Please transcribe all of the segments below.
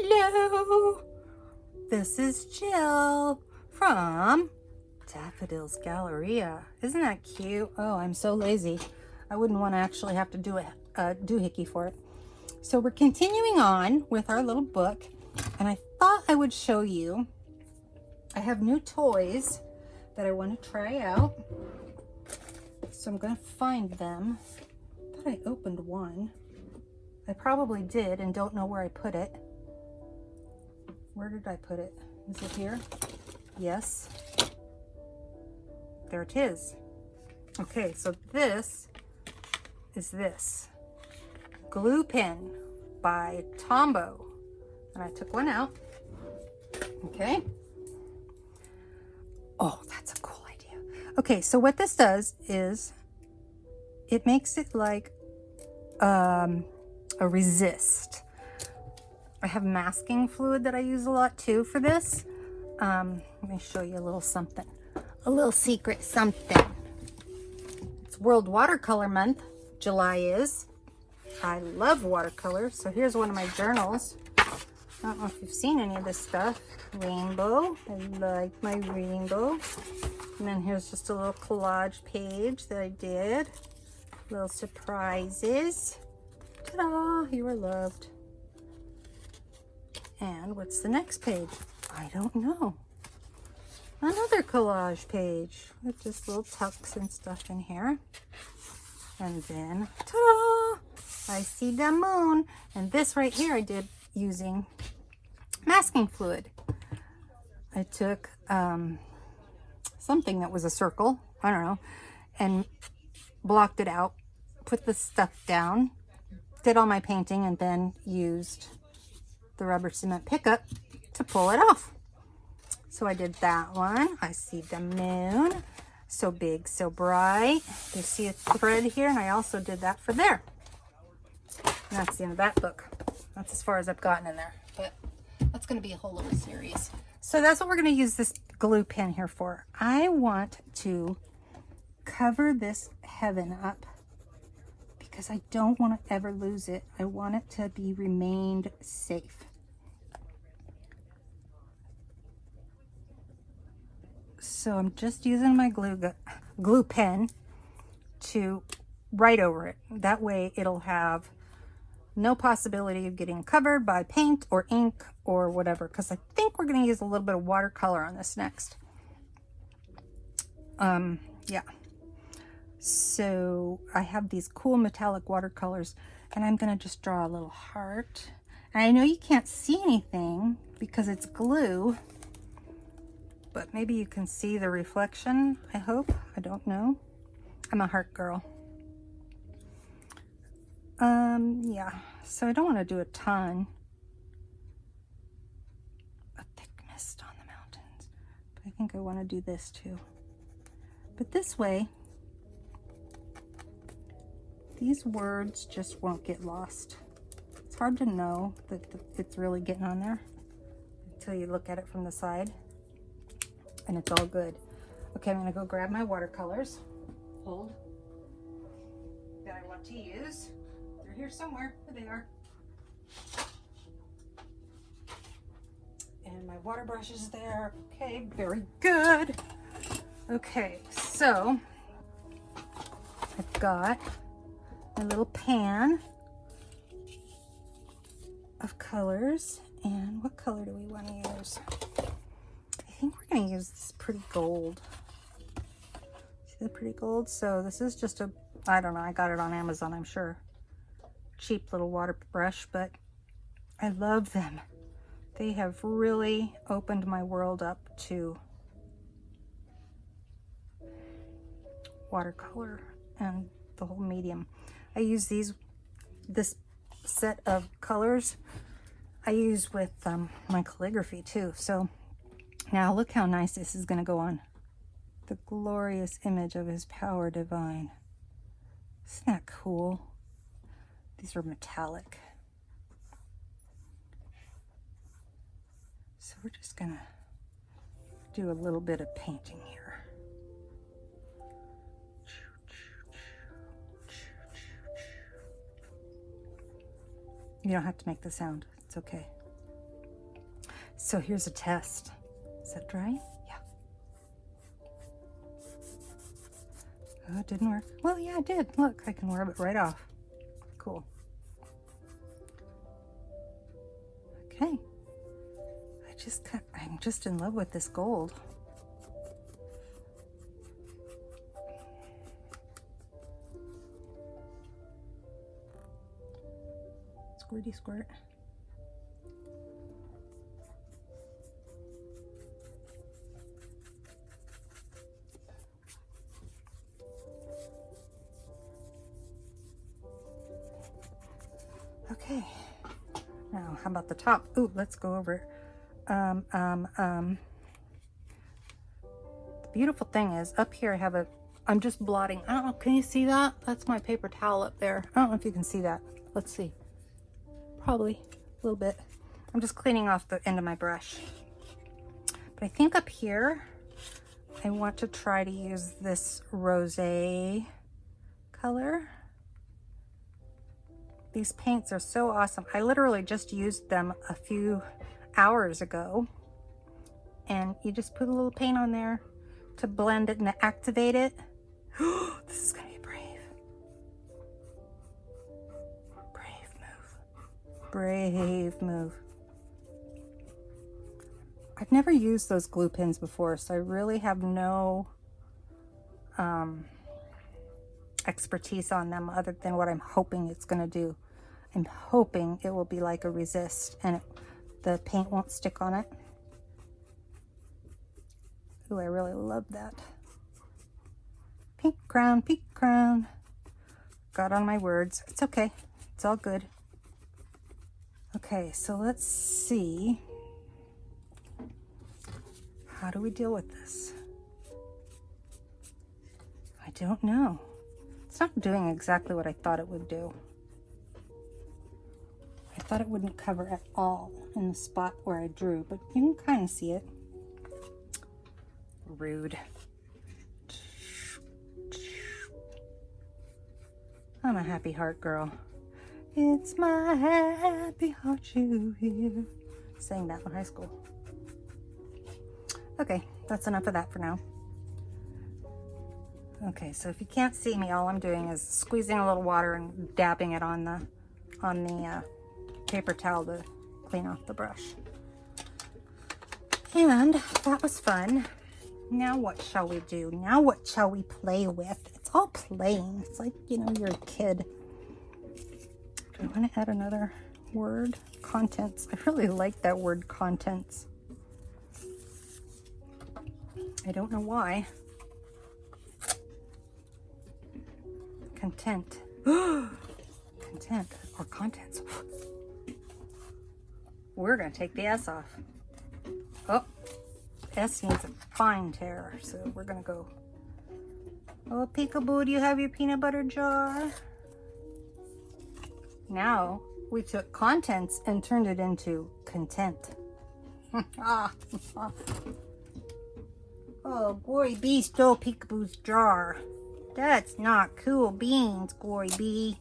Hello! This is Jill from Daffodils Galleria. Isn't that cute? Oh, I'm so lazy. I wouldn't want to actually have to do a doohickey for it. So we're continuing on with our little book, and I thought I would show you. I have new toys that I want to try out. So I'm going to find them. I thought I opened one. I probably did and don't know where I put it. Where did I put it? Is it here? Yes. There it is. Okay, so this is this. Glue pen by Tombow. And I took one out. Okay. Oh, that's a cool idea. Okay, so what this does is it makes it like a resist. I have masking fluid that I use a lot too for this. Let me show you a little something. A little secret something. It's World Watercolor Month. July is. I love watercolor. So here's one of my journals. I don't know if you've seen any of this stuff. Rainbow. I like my rainbow. And then here's just a little collage page that I did. Little surprises. Ta-da! You are loved. And what's the next page? I don't know. Another collage page with just little tucks and stuff in here. And then, ta-da! I see the moon. And this right here I did using masking fluid. I took something that was a circle, I don't know, and blocked it out, put the stuff down, did all my painting, and then used the rubber cement pickup to pull it off. So I did that one. I see the moon. So big, so bright. You see a thread here, and I also did that for there. And that's the end of that book. That's as far as I've gotten in there. But that's going to be a whole little series. So that's what we're going to use this glue pen here for. I want to cover this heaven up because I don't want to ever lose it. I want it to be remained safe. So I'm just using my glue pen to write over it. That way it'll have no possibility of getting covered by paint or ink or whatever, because I think we're going to use a little bit of watercolor on this next. Yeah. So I have these cool metallic watercolors, and I'm going to just draw a little heart. And I know you can't see anything because it's glue, but maybe you can see the reflection, I hope. I don't know. I'm a heart girl. Yeah, so I don't want to do a ton. A thick mist on the mountains. But I think I want to do this too. But this way, these words just won't get lost. It's hard to know that it's really getting on there until you look at it from the side. And it's all good. Okay, I'm going to go grab my watercolors. Hold. That I want to use. They're here somewhere. There they are. And my water brush is there. Okay, very good. Okay, so I've got my little pan of colors. And what color do we want to use? I think we're going to use this pretty gold. See the pretty gold? So this is just a, I don't know, I got it on Amazon, I'm sure. Cheap little water brush, but I love them. They have really opened my world up to watercolor and the whole medium. I use this set of colors I use with my calligraphy too. So now look how nice this is going to go on. The glorious image of his power divine. Isn't that cool? These are metallic. So we're just going to do a little bit of painting here. You don't have to make the sound. It's okay. So here's a test. Is that dry? Yeah. Oh, it didn't work. Well, yeah, it did. Look, I can rub it right off. Cool. Okay. I'm just in love with this gold. Squirty squirt. Okay. Now, how about the top? Ooh, let's go over it. The beautiful thing is up here I have I'm just blotting. I don't know, can you see that? That's my paper towel up there. I don't know if you can see that. Let's see. Probably a little bit. I'm just cleaning off the end of my brush. But I think up here, I want to try to use this rosé color. These paints are so awesome. I literally just used them a few hours ago. And you just put a little paint on there to blend it and activate it. This is gonna be brave. Brave move. Brave move. I've never used those glue pins before, so I really have no expertise on them other than what I'm hoping it's gonna do. I'm hoping it will be like a resist and the paint won't stick on it. Ooh, I really love that. Pink crown, pink crown. Got on my words. It's okay. It's all good. Okay, so let's see. How do we deal with this? I don't know. It's not doing exactly what I thought it would do. I thought it wouldn't cover at all in the spot where I drew, but you can kind of see it. Rude. I'm a happy heart girl. It's my happy heart you hear. Sang that in high school. Okay, that's enough of that for now. Okay, so if you can't see me, all I'm doing is squeezing a little water and dabbing it on the paper towel to clean off the brush. And that was fun. Now what shall we do? Now what shall we play with? It's all playing. It's like, you know, you're a kid. Do I want to add another word? Contents. I really like that word, contents. I don't know why. Content. Content or contents. We're going to take the S off. Oh, S needs a fine tear, so we're going to go. Oh, Peekaboo, do you have your peanut butter jar? Now, we took contents and turned it into content. Oh, Glory B stole Peekaboo's jar. That's not cool beans, Glory B.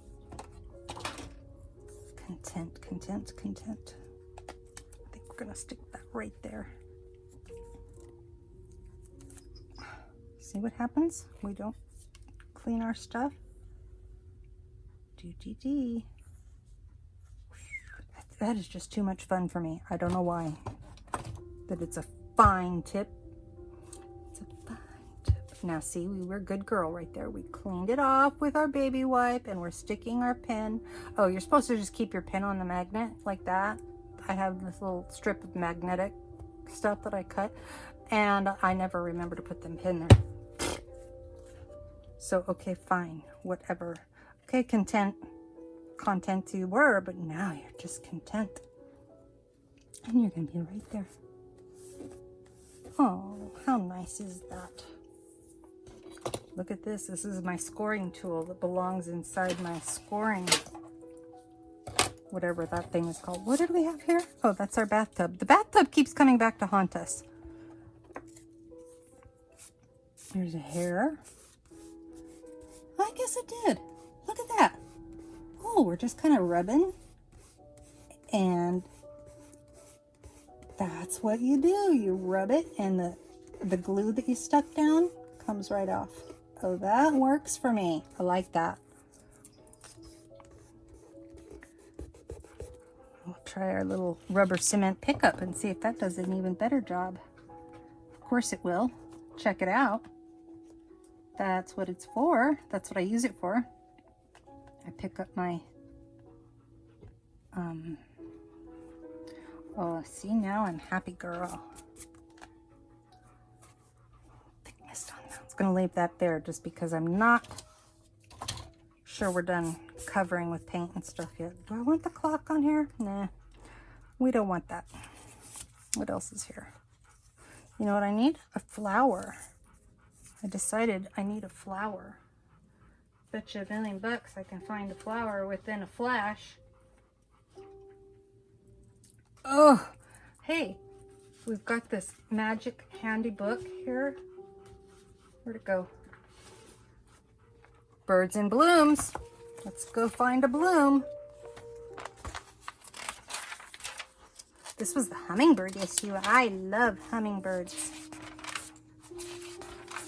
Content, content, content. I think we're gonna stick that right there. See what happens? We don't clean our stuff. Dee. That is just too much fun for me. I don't know why. But it's a fine tip. It's a fine tip. Now see, we were a good girl right there. We cleaned it off with our baby wipe and we're sticking our pen. Oh, you're supposed to just keep your pen on the magnet like that. I have this little strip of magnetic stuff that I cut and I never remember to put them in there. So, okay, fine, whatever. Okay, content you were, but now you're just content. And you're gonna be right there. Oh, how nice is that? Look at this. This is my scoring tool that belongs inside my scoring, whatever that thing is called. What did we have here? Oh, that's our bathtub. The bathtub keeps coming back to haunt us. There's a hair. I guess it did. Look at that. Oh, we're just kind of rubbing and That's what you do. You rub it and the glue that you stuck down comes right off. Oh, that works for me. I like that. We'll try our little rubber cement pickup and see if that does an even better job. Of course it will. Check it out. That's what it's for. That's what I use it for. I pick up my, oh, see, now I'm happy girl. Thick mist on that. I was going to leave that there just because I'm not sure we're done covering with paint and stuff yet. Do I want the clock on here? Nah, we don't want that. What else is here? You know what I need? A flower. I decided I need a flower. Bet you $1 million I can find a flower within a flash. Oh, hey, we've got this magic handy book here. Where'd it go? Birds in Blooms. Let's go find a bloom. This was the hummingbird issue. I love hummingbirds.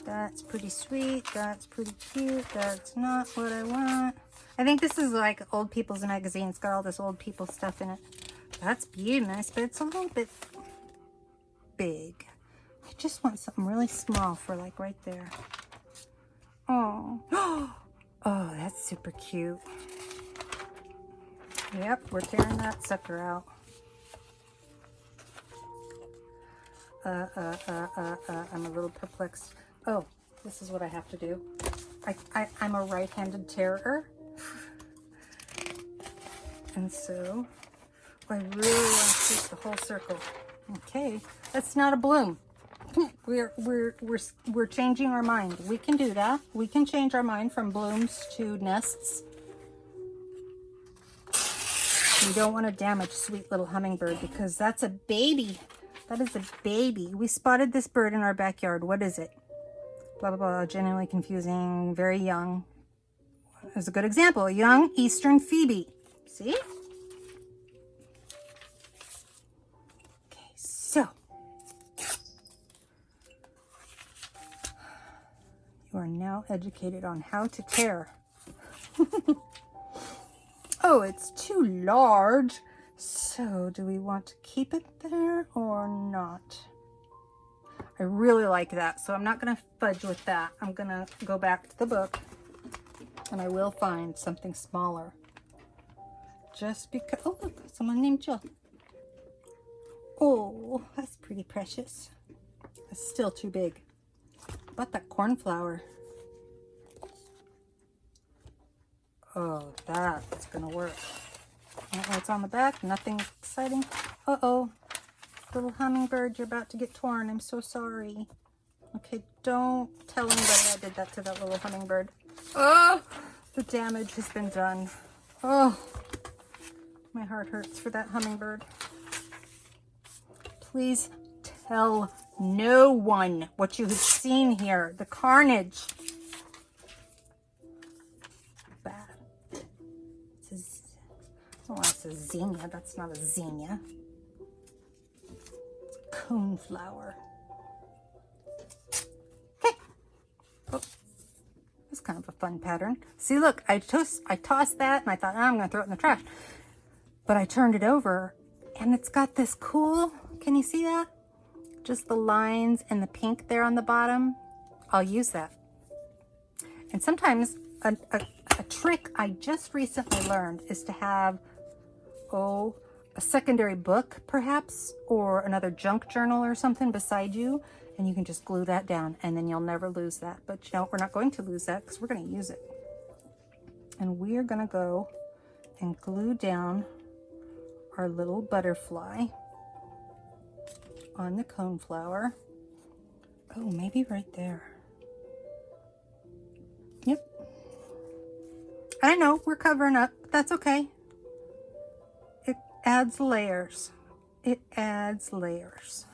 That's pretty sweet. That's pretty cute. That's not what I want. I think this is like Old People's Magazine. It's got all this old people stuff in it. That's beautiful, nice, but it's a little bit big. I just want something really small for like right there. Oh, oh, that's super cute. Yep, we're tearing that sucker out. I'm a little perplexed. Oh, this is what I have to do. I'm a right-handed tearer. And so I really want to keep the whole circle. Okay, that's not a bloom. We're changing our mind. We can do that. We can change our mind from blooms to nests. We don't want to damage sweet little hummingbird because that's a baby. That is a baby. We spotted this bird in our backyard. What is it? Blah, blah, blah. Genuinely confusing. Very young. There's a good example. A young eastern phoebe. See? Okay, so. You are now educated on how to tear. Oh, it's too large. So, do we want to keep it there or not? I really like that, so I'm not going to fudge with that. I'm going to go back to the book, and I will find something smaller. Just because... Oh, look, someone named Jill. Oh, that's pretty precious. It's still too big. How about that cornflower? Oh, that's going to work. What's on the back? Nothing exciting. Uh-oh. Little hummingbird, you're about to get torn. I'm so sorry. Okay, don't tell anybody I did that to that little hummingbird. Oh, the damage has been done. Oh, my heart hurts for that hummingbird. Please tell no one what you have seen here. The carnage. Oh, it's a zinnia. That's not a zinnia. It's a coneflower. Okay. Oh, that's kind of a fun pattern. See, look, I tossed that and I thought, oh, I'm going to throw it in the trash. But I turned it over and it's got this cool, can you see that? Just the lines and the pink there on the bottom. I'll use that. And sometimes a trick I just recently learned is to have a secondary book perhaps, or another junk journal or something beside you, and you can just glue that down and then you'll never lose that. But you know, we're not going to lose that because we're going to use it. And we're going to go and glue down our little butterfly on the coneflower. Oh, maybe right there. Yep. I know we're covering up, but that's okay. It adds layers. It adds layers.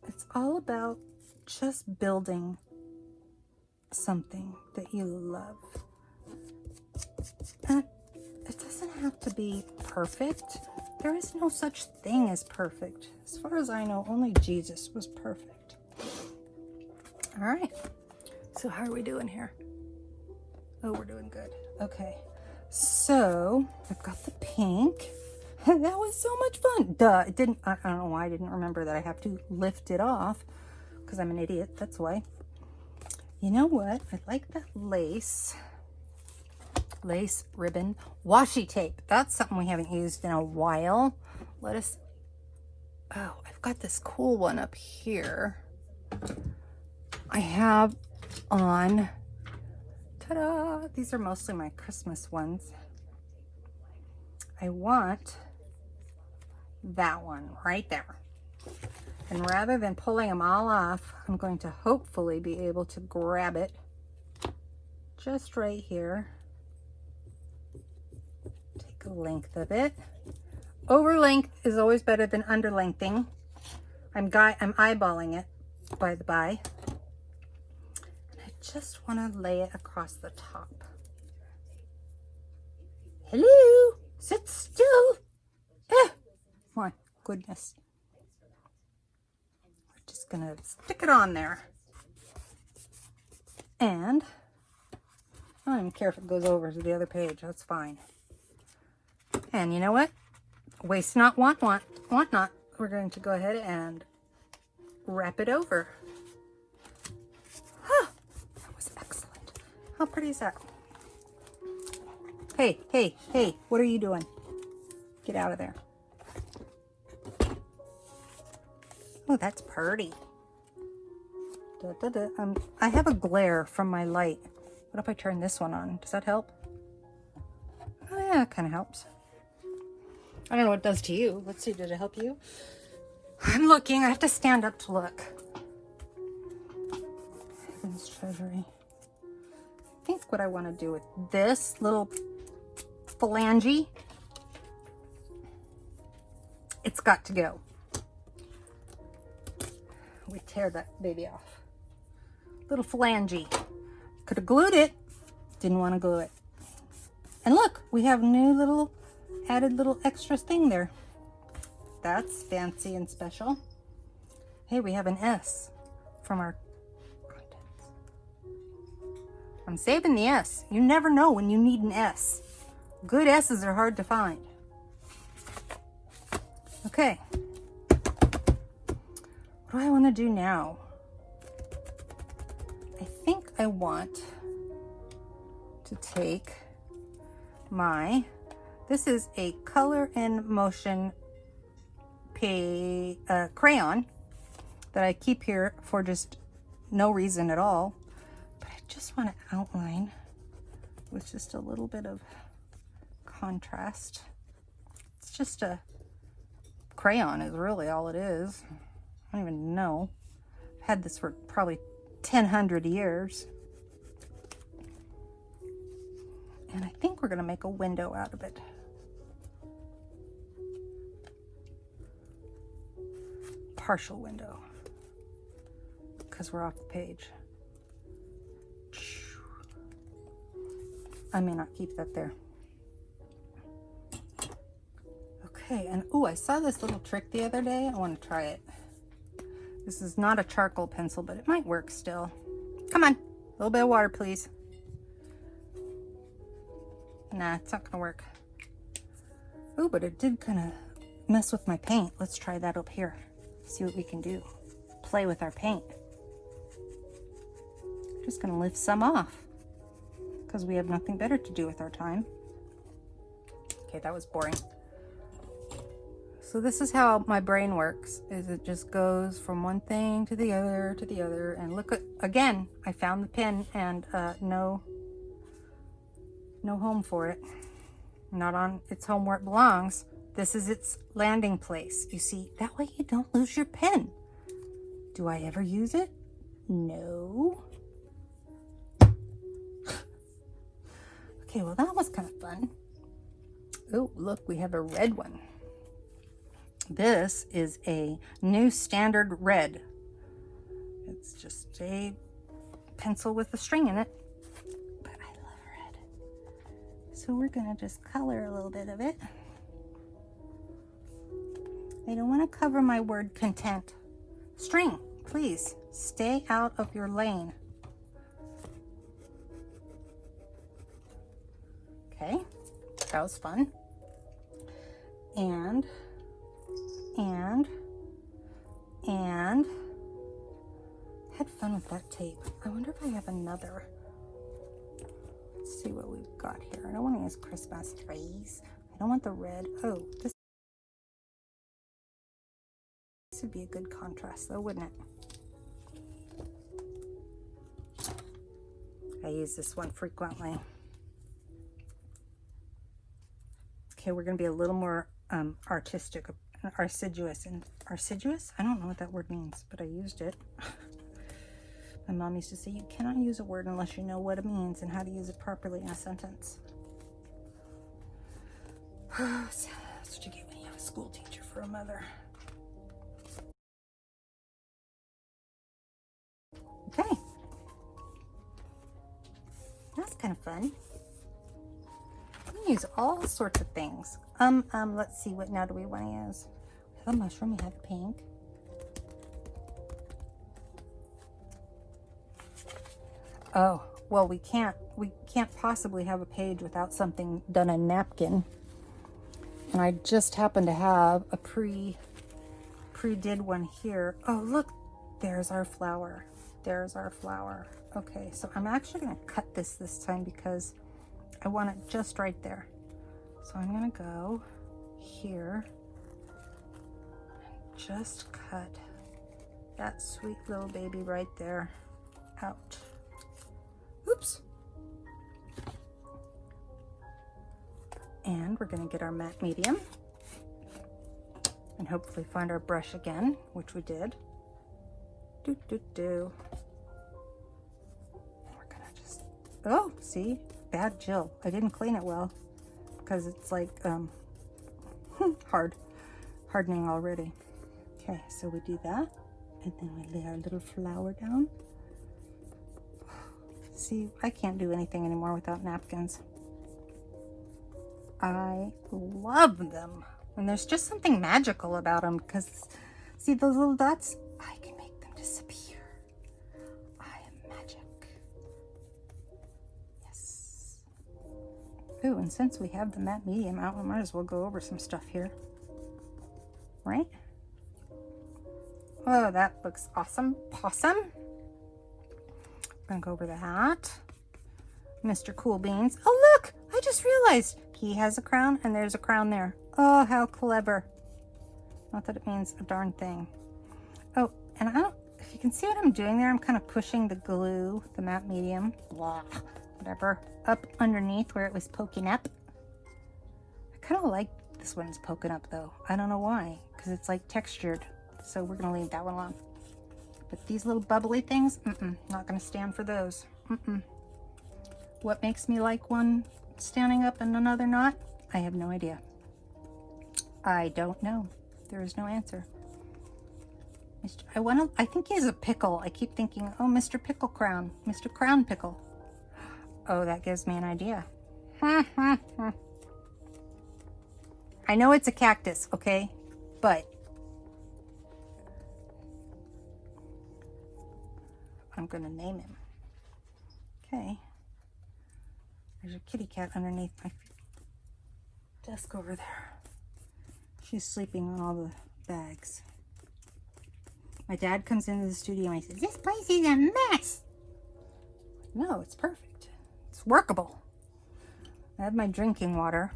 It's all about just building something that you love. And it doesn't have to be perfect. There is no such thing as perfect. As far as I know, only Jesus was perfect. All right. So how are we doing here? Oh, we're doing good. Okay. So I've got the pink. That was so much fun. Duh. It didn't, I don't know why I didn't remember that I have to lift it off because I'm an idiot. That's why. You know what? I like that lace ribbon washi tape. That's something we haven't used in a while. Oh, I've got this cool one up here. I have on, ta-da, these are mostly my Christmas ones. I want that one right there. And rather than pulling them all off, I'm going to hopefully be able to grab it just right here. Take a length of it. Over length is always better than under lengthing. I'm eyeballing it, by the by. And I just want to lay it across the top. Hello, sit still. My goodness. We're just gonna stick it on there. And I don't even care if it goes over to the other page, that's fine. And you know what? Waste not, want not. We're going to go ahead and wrap it over. Huh, that was excellent. How pretty is that? Hey, hey, hey, what are you doing? Get out of there. Oh, that's pretty. I have a glare from my light. What if I turn this one on? Does that help? Oh yeah, it kind of helps. I don't know what it does to you. Let's see, did it help you? I'm looking. I have to stand up to look. Heaven's Treasury. I think what I want to do with this little phalange, it's got to go. We tear that baby off. Little phalange. Could have glued it. Didn't want to glue it. And look, we have new little added little extra thing there. That's fancy and special. Hey, we have an S from our contents. I'm saving the S. You never know when you need an S. Good S's are hard to find. Okay. What do I want to do now? I think I want to take my, this is a Color in Motion crayon that I keep here for just no reason at all. But I just want to outline with just a little bit of contrast. It's just a crayon is really all it is. I don't even know. I've had this for probably 1,000 years. And I think we're going to make a window out of it. Partial window. Because we're off the page. I may not keep that there. Okay, and oh, I saw this little trick the other day. I want to try it. This is not a charcoal pencil, but it might work still. Come on, a little bit of water, please. Nah, it's not gonna work. Oh, but it did kind of mess with my paint. Let's try that up here. See what we can do. Play with our paint. Just gonna lift some off because we have nothing better to do with our time. Okay, that was boring. So this is how my brain works, is it just goes from one thing to the other, and look at, again, I found the pin and no home for it. Not on its home where it belongs. This is its landing place. You see, that way you don't lose your pen. Do I ever use it? No. Okay, well that was kind of fun. Oh, look, we have a red one. This is a new standard red. It's just a pencil with a string in it, but I love red. So we're gonna just color a little bit of it. I don't want to cover my word content. String, please stay out of your lane. Okay, that was fun. And had fun with that tape. I wonder if I have another. Let's see what we've got here. I don't want to use Christmas trees. I don't want the red. Oh, this would be a good contrast though, wouldn't it? I use this one frequently. Okay, we're going to be a little more artistic, arduous. I don't know what that word means, but I used it. My mom used to say, you cannot use a word unless you know what it means and how to use it properly in a sentence. That's what you get when you have a school teacher for a mother. Okay. That's kind of fun. You can use all sorts of things. Let's see, what now do we want to use? We have a mushroom, we have the pink. Oh, well, we can't possibly have a page without something done on napkin. And I just happen to have a pre-did one here. Oh, look, there's our flower. There's our flower. Okay, so I'm actually going to cut this time because I want it just right there. So I'm going to go here and just cut that sweet little baby right there out. Oops. And we're going to get our matte medium and hopefully find our brush again, which we did. We're going to just, oh, see, bad Jill. I didn't clean it well because it's like hardening already. Okay, so we do that and then we lay our little flower down. See, I can't do anything anymore without napkins. I love them. And there's just something magical about them because, see those little dots? I can make them disappear. I am magic. Yes. Ooh, and since we have the matte medium out, we might as well go over some stuff here. Right? Oh, that looks awesome. Possum. Gonna go over that. Mr. Cool Beans. Oh, look! I just realized he has a crown and there's a crown there. Oh, how clever. Not that it means a darn thing. Oh, and I don't, if you can see what I'm doing there, I'm kind of pushing the glue, the matte medium, blah, whatever, up underneath where it was poking up. I kind of like this one's poking up though. I don't know why, because it's like textured. So we're gonna leave that one alone. But these little bubbly things, not gonna stand for those. What makes me like one standing up and another not? I have no idea. I don't know. There is no answer. I think he's a pickle. I keep thinking, oh, Mr. Pickle Crown, Mr. Crown Pickle. Oh, that gives me an idea. I know it's a cactus, okay? But I'm gonna name him. Okay. There's a kitty cat underneath my desk over there. She's sleeping on all the bags. My dad comes into the studio and he says, this place is a mess. No, it's perfect. It's workable. I have my drinking water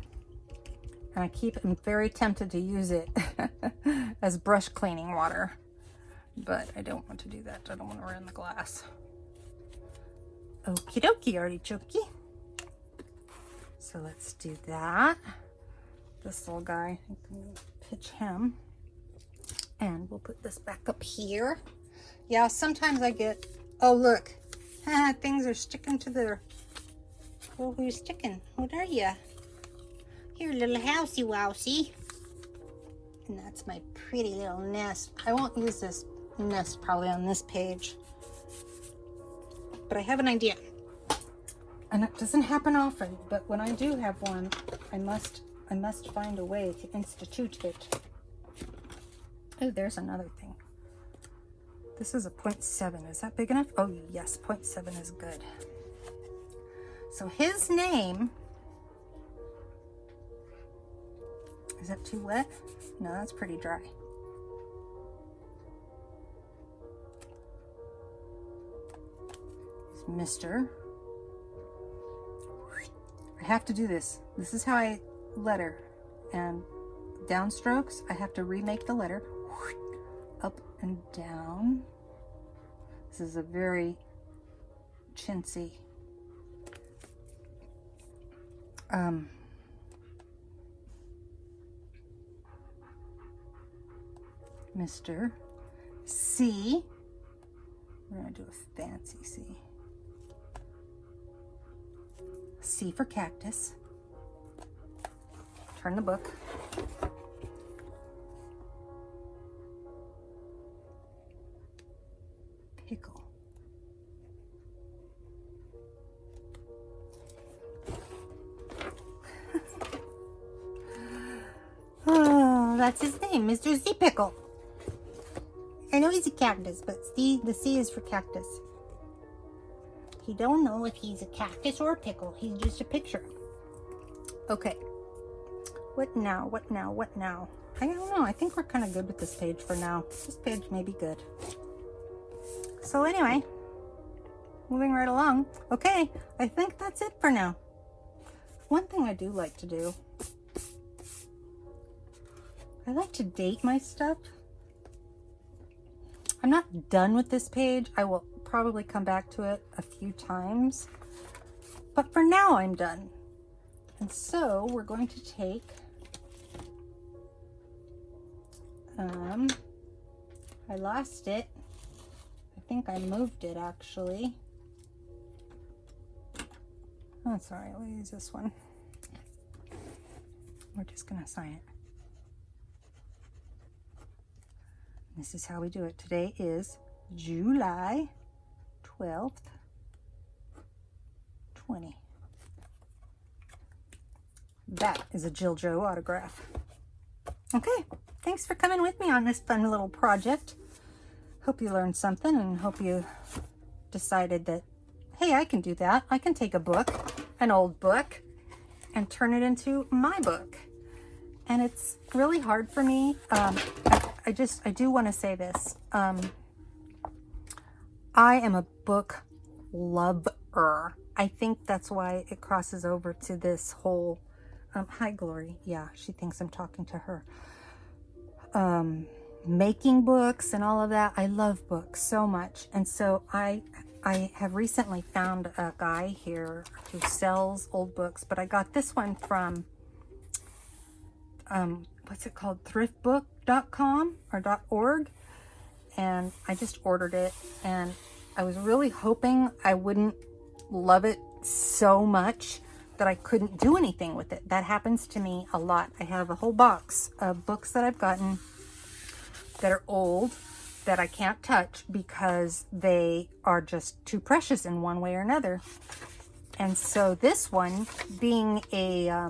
and I'm very tempted to use it as brush cleaning water. But I don't want to do that. I don't want to ruin the glass. Okie dokie, artichoke. So let's do that. This little guy, I can pitch him. And we'll put this back up here. Yeah, sometimes I get, oh look, things are sticking to their, well, who's sticking? What are you? You're a little housey wousey. And that's my pretty little nest. I won't use this nest probably on this page, but I have an idea. And it doesn't happen often, but when I do have one, I must find a way to institute it. Oh, there's another thing. This is a 0.7. Is that big enough? Oh, yes, 0.7 is good. So his name, is that too wet? No, that's pretty dry. It's Mr. I have to do this. This is how I letter. And downstrokes, I have to remake the letter. Up and down. This is a very chintzy Mr. C. We're going to do a fancy C. C for cactus. Turn the book. Pickle. Oh, that's his name, Mr. C Pickle. I know he's a cactus, but the C is for cactus. He don't know if he's a cactus or a pickle. He's just a picture. Okay. What now? What now? What now? I don't know. I think we're kind of good with this page for now. This page may be good. So anyway, moving right along. Okay, I think that's it for now. One thing I do like to do, I like to date my stuff. I'm not done with this page. I will probably come back to it a few times. But for now, I'm done. And so we're going to take, I lost it. I think I moved it actually. Oh, sorry, we'll use this one. We're just gonna sign it. This is how we do it. Today is July 12th, 20. That is a Jill Jo autograph. Okay, thanks for coming with me on this fun little project. Hope you learned something and hope you decided that, hey, I can do that. I can take a book, an old book, and turn it into my book. And it's really hard for me. I do want to say this. I am a book lover. I think that's why it crosses over to this whole, hi Glory. Yeah, she thinks I'm talking to her. Making books and all of that. I love books so much. And so I have recently found a guy here who sells old books, but I got this one from, what's it called? thriftbook.com or .org. And I just ordered it, and I was really hoping I wouldn't love it so much that I couldn't do anything with it. That happens to me a lot. I have a whole box of books that I've gotten that are old that I can't touch because they are just too precious in one way or another. And so this one, being a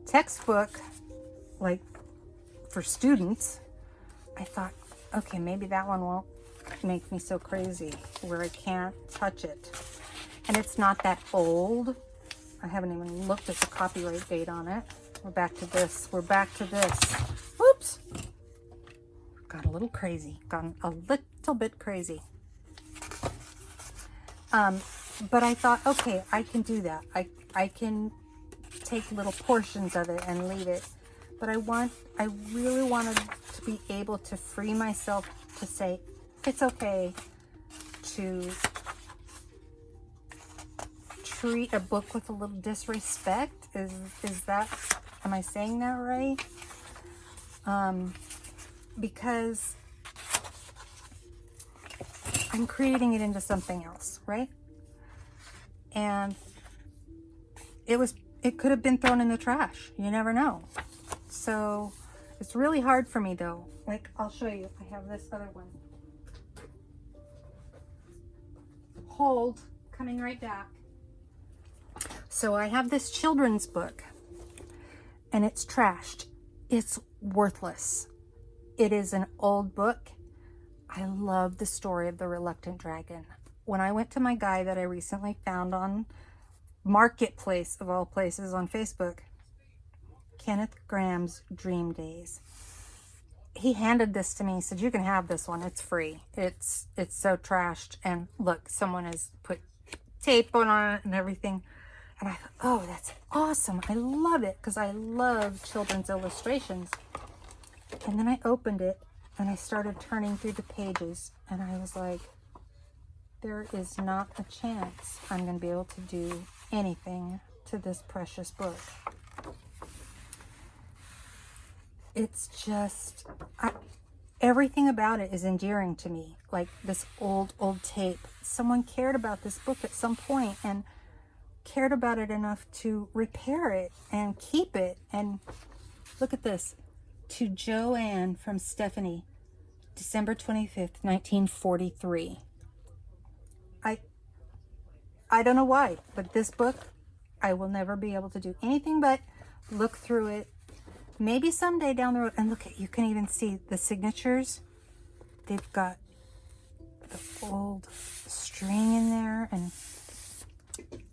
textbook, like for students, I thought, okay, maybe that one won't make me so crazy where I can't touch it. And it's not that old. I haven't even looked at the copyright date on it. We're back to this. We're back to this. Oops. Got a little crazy. Gone a little bit crazy. But I thought, okay, I can do that. I can take little portions of it and leave it. But I really wanted to be able to free myself to say, it's okay to treat a book with a little disrespect. Is that, am I saying that right? Because I'm creating it into something else, right? And it could have been thrown in the trash. You never know. So it's really hard for me though. Like, I'll show you. I have this other one. Hold, coming right back. So I have this children's book and it's trashed. It's worthless. It is an old book. I love the story of the Reluctant Dragon. When I went to my guy that I recently found on Marketplace, of all places, on Facebook, Kenneth Graham's Dream Days, he handed this to me. He said, you can have this one. It's free. It's so trashed. And look, someone has put tape on it and everything. And I thought, oh, that's awesome. I love it because I love children's illustrations. And then I opened it and I started turning through the pages. And I was like, there is not a chance I'm going to be able to do anything to this precious book. It's just, everything about it is endearing to me. Like this old tape. Someone cared about this book at some point and cared about it enough to repair it and keep it. And look at this. To Joanne from Stephanie, December 25th, 1943. I don't know why, but this book, I will never be able to do anything but look through it. Maybe someday down the road, and look at, you can even see the signatures. They've got the old string in there, and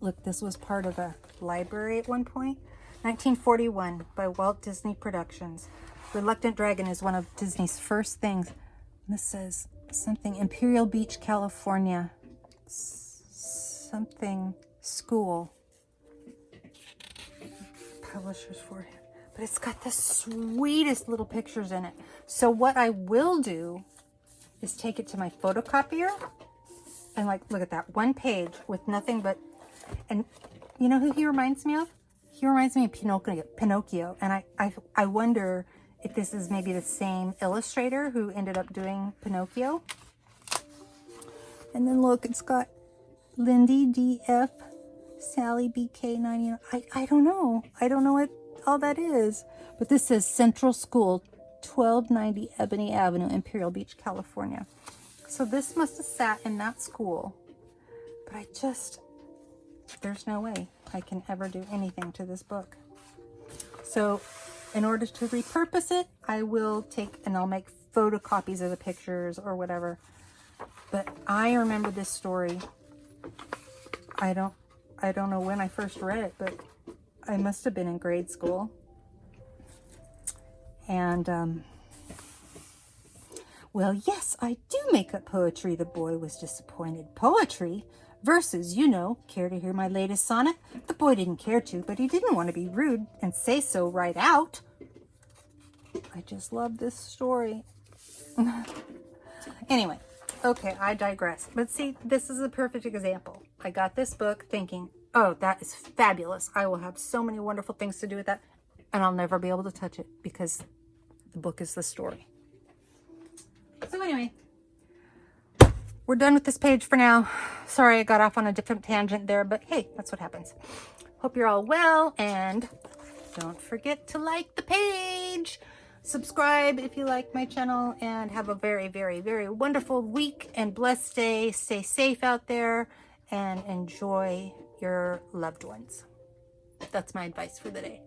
look, this was part of a library at one point. 1941 by Walt Disney Productions. Reluctant Dragon is one of Disney's first things. And this says something, Imperial Beach, California. Something school. Publishers for him. But it's got the sweetest little pictures in it. So what I will do is take it to my photocopier and like, look at that one page with nothing but, and you know who he reminds me of? He reminds me of Pinocchio. And I wonder if this is maybe the same illustrator who ended up doing Pinocchio. And then look, it's got Lindy DF, Sally BK 99. I don't know. I don't know what all that is. But this says Central School, 1290 Ebony Avenue, Imperial Beach, California. So this must have sat in that school. But there's no way I can ever do anything to this book. So in order to repurpose it, I will take and I'll make photocopies of the pictures or whatever. But I remember this story. I don't know when I first read it, but I must have been in grade school. And, well, yes, I do make up poetry. The boy was disappointed. Poetry? Verses, you know. Care to hear my latest sonnet? The boy didn't care to, but he didn't want to be rude and say so right out. I just love this story. Anyway, okay, I digress. But see, this is a perfect example. I got this book thinking, oh, that is fabulous. I will have so many wonderful things to do with that. And I'll never be able to touch it because the book is the story. So anyway, we're done with this page for now. Sorry I got off on a different tangent there, but hey, that's what happens. Hope you're all well, and don't forget to like the page. Subscribe if you like my channel, and have a very, very, very wonderful week and blessed day. Stay safe out there and enjoy your loved ones. That's my advice for the day.